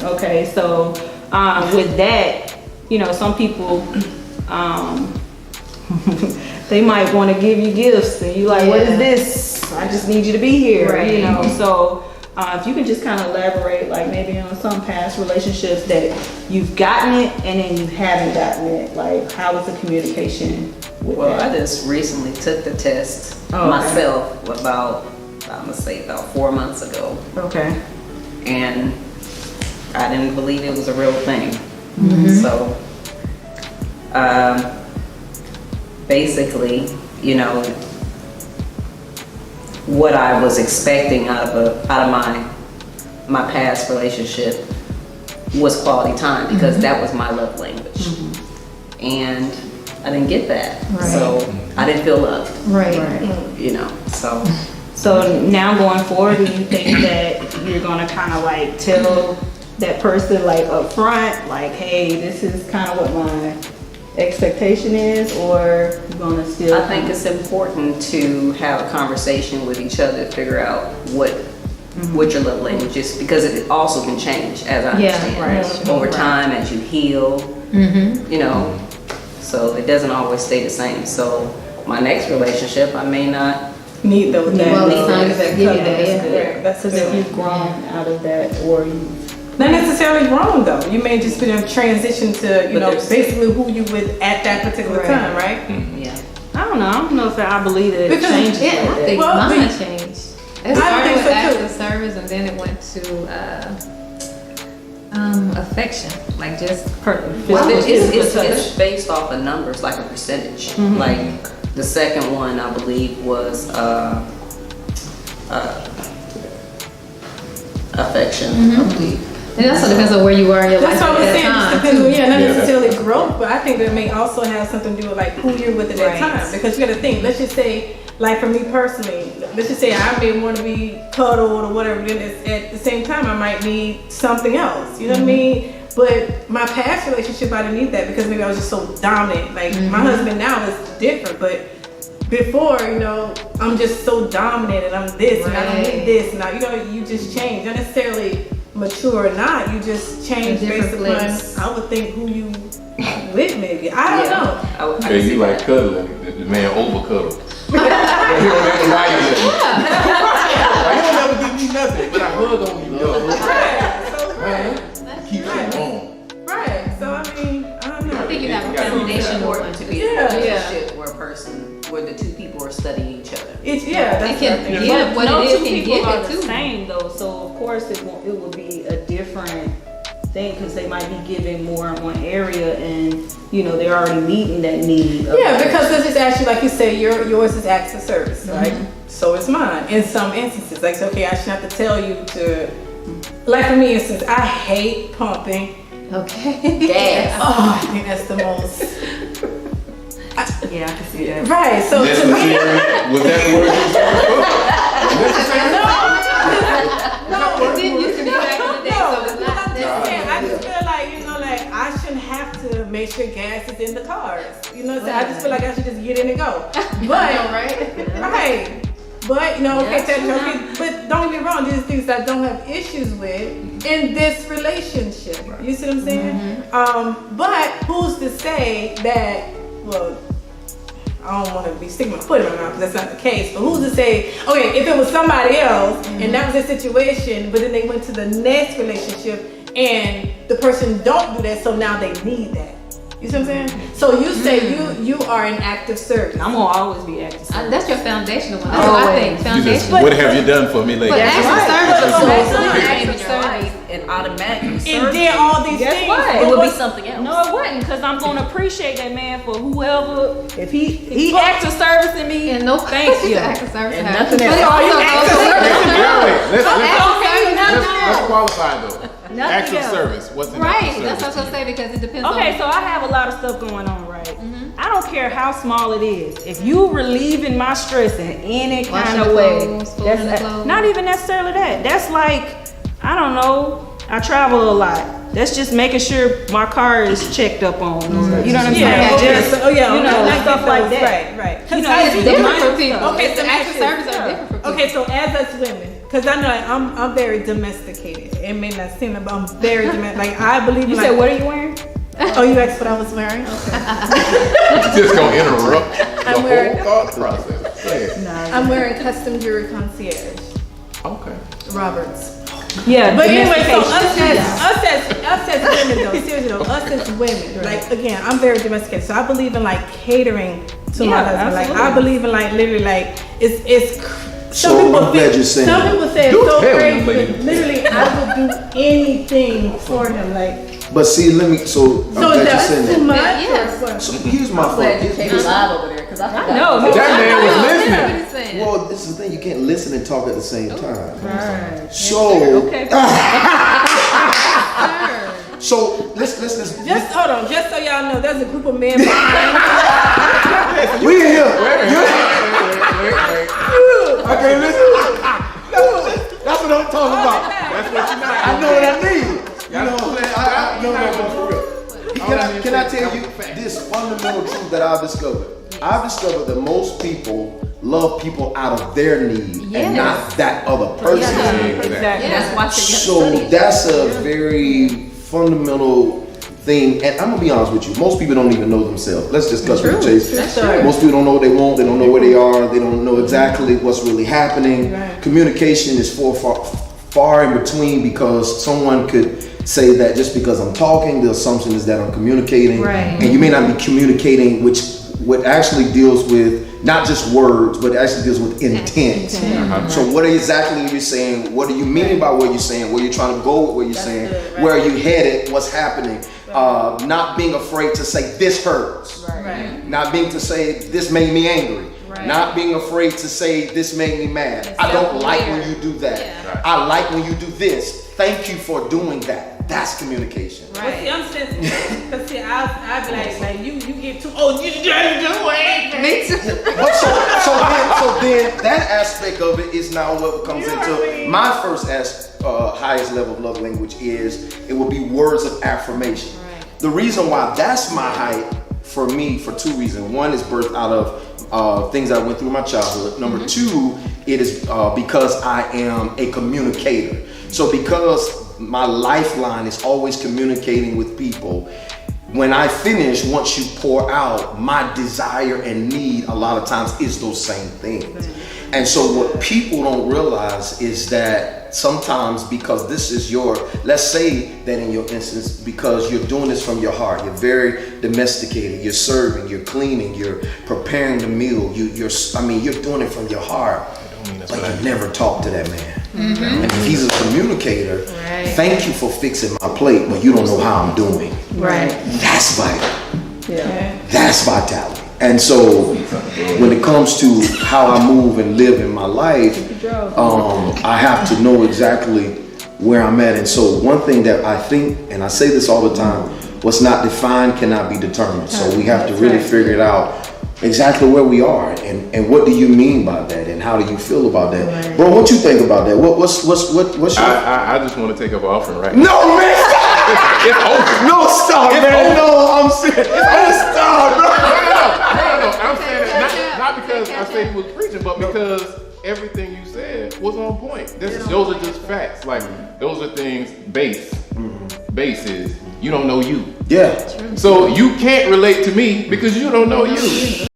Okay, so with that, you know, some people, they might want to give you gifts, and you like, what is this? I just need you to be here, Right. you know. So if you can just kind of elaborate, like maybe on some past relationships that you've gotten it and then you haven't gotten it, like how was the communication with Well, that? I just recently took the test Oh, okay. myself about, I'm gonna say about 4 months ago, Okay. and I didn't believe it was a real thing. So, basically, you know, what I was expecting out of my past relationship was quality time, because that was my love language, and I didn't get that, so I didn't feel loved. Right. You know, so. So now going forward, do you think that you're gonna kind of like tell that person like up front, like, hey, this is kind of what my expectation is, or you gonna still? I think it's important to have a conversation with each other to figure out what your love language is, because it also can change, as I understand, right. over time as you heal. You know, so it doesn't always stay the same. So my next relationship, I may not. Need those Well, days. signs that give you that, Yeah, that's Because if good. you've grown out of that, or you. Not necessarily wrong though. You may just be in a transition to, you But know, there's- basically who you with at that particular Right. time, right? Yeah. I don't know if I believe that it Because- changes Yeah, like I that. think Well, mine the- changed. It I started think with so, too. acts of service, and then it went to affection, like just Well, Physical it's touch. based off of numbers, like a percentage. Like the second one, I believe, was affection. I believe. It also depends on where you are in your life That's what at I'm that saying. It time. depends on, yeah, not Yeah, necessarily growth, but I think that may also have something to do with like who you're with at that Right. time. Because you got to think. Let's just say, like for me personally, let's just say I may want to be cuddled or whatever. Then at the same time, I might need something else. You know what I mean? But my past relationship, I didn't need that because maybe I was just so dominant. Like my husband now is different, but before, you know, I'm just so dominant and I'm this and I don't Right. need this. Now, you know, you just change. Not necessarily mature or not, you just change A different based place. upon, I would think, who you with maybe. I don't know. I Hey, can see you like that. cuddling, the man over cuddle. You don't ever lie to me. Like, you don't ever give me nothing, but I hug on you, yo. Man, keep it warm. Right. So, I mean, I don't know. I think you have a Yeah. It's foundation important to be in Yeah. a relationship where the two people are studying each other. Yeah, that's It can what I think. give what no it is, two can people give are it the too. same though, so of course it will be a different thing because they might be giving more in one area, and you know they're already meeting that need. Of Yeah, because let's just ask you, like you say, yours is acts of service, right? So is mine. In some instances, like, so, okay, I shouldn't have to tell you to, like for me, instance, I hate pumping. Okay. Gas. Oh, I think that's the most. Yeah, I can see that. Right. So to me, Necessary, was that the word you used? Necessary? No, it didn't used to be back in the day, so it's no, not I'm just saying, I necessary. just feel like, you know, like I shouldn't have to make sure gas is in the cars. You know what I'm saying? I just feel like I should just get in and go. But right? right. But you know, okay, Yeah, Patrick, okay, but don't get me wrong, these are things that I don't have issues with in this relationship. You see what I'm saying? But who's to say that, well, I don't want to be sticking my foot in my mouth because that's not the case, but who's to say, okay, if it was somebody else and that was their situation, but then they went to the next relationship and the person don't do that, so now they need that. You see what I'm saying? So you say you are an active service. I'm gonna always be active. That's your foundational one. That's what I think. You just, Foundation. what have you done for me lately? But acts of service So is so basically, acts came of in your life service. and automatically And served then all these Guess things. what? but it would be what's- something else. No, it wouldn't, because I'm gonna appreciate that man for whoever. If he acts of service in me, And no thank you. Acts of service. And happens. nothing But it else. also acts goes of to service. Let's qualify though. Nothing Acts of else. service. What's an Right, act of that's what I was service? gonna say because it depends on. Okay, so I have a lot of stuff going on, right? I don't care how small it is. If you relieving my stress in any Washing kind of the way, clothes, folding the that's clothes. not even necessarily that. That's like, I don't know, I travel a lot. That's just making sure my car is checked up on. You know what I'm Yeah, saying? okay, Just, so, you know, like stuff like that. Right, right. You know, I it's do It's different mine for stuff. people. Okay, It's so the acts of actually- service are different for people. Okay, so as us women, because I know I'm very domesticated. It may not seem like, but I'm very domesticated. Like I believe in You like, said, what are you wearing? oh, you asked what I was wearing? Okay. Just gonna interrupt the I'm wearing- whole thought process. Yeah. I'm wearing custom jewelry concierge. Okay. Roberts. Yeah, But anyway, so domestication. us as women though, seriously though, us as women, like again, I'm very domesticated, so I believe in like catering to my Yeah, husband. Like I absolutely. believe in like literally like it's. So, I'm glad you're saying Some that. people say Do it's so tell, crazy, young lady. but literally I would do anything for him. Like But see, let me. So I'm so glad is you're that saying too that. much? Yes. Or what? So here's my I'm glad you fault. came live over there because I forgot. No, That man was listening. What he's saying. Well, this is the thing. You can't listen and talk at the same time. Right. So, Okay. so let's Just hold on, just so y'all know, there's a group of men behind. we in here. Wait. I can't listen. That's what I'm talking about. That's what you not. I know what I need. You know what I'm saying? I know that for real. Can I tell you this fundamental truth that I've discovered? I've discovered that most people love people out of their need and not that other person. Exactly. That's why she So that's a very fundamental thing, and I'm gonna be honest with you. Most people don't even know themselves. Let's just cut to the chase. Most people don't know what they want. They don't know where they are. They don't know exactly what's really happening. Right. Communication is far in between because someone could say that just because I'm talking, the assumption is that I'm communicating, Right. and you may not be communicating, which what actually deals with not just words, but it actually deals with intent. So what exactly are you saying? What do you mean by what you're saying? Where you're trying to go with what you're saying? good, right. Where are you headed? What's happening? Not being afraid to say this hurts. Right. Not being to say this made me angry. Right. Not being afraid to say this made me mad. I don't like when you do that. Yeah. I like when you do this. Thank you for doing that. That's communication. But see, I'm sensitive. Cause see, I be like you get too. Oh, you just do it. Me too. But so then that aspect of it is now what comes into my first highest level of love language is it will be words of affirmation. Right. The reason why that's my height for me for two reasons. One is birthed out of things I went through in my childhood. Number two, it is because I am a communicator. So because my lifeline is always communicating with people, when I finish, once you pour out, my desire and need a lot of times is those same things. And so what people don't realize is that sometimes because this is let's say that in your instance, because you're doing this from your heart, you're very domesticated, you're serving, you're cleaning, you're preparing the meal, you're doing it from your heart, but you never talk to that man. And if he's a communicator, thank you for fixing my plate, but you don't know how I'm doing. Right. That's vital. Yeah. That's vitality. And so when it comes to how I move and live in my life, I have to know exactly where I'm at. And so one thing that I think, and I say this all the time, what's not defined cannot be determined. So we have to really figure it out exactly where we are and what do you mean by that and how do you feel about that. Bro, what you think about that? What's your... I just want to take up an offering right now. No, man, stop! It's over. No, stop, It's man. over. No, I'm serious. Stop, bro. No. I'm saying that not because I say you was preaching, but because everything you said was on point. Those are just facts. Like those are things. Base is you don't know you. Yeah. So you can't relate to me because you don't know you.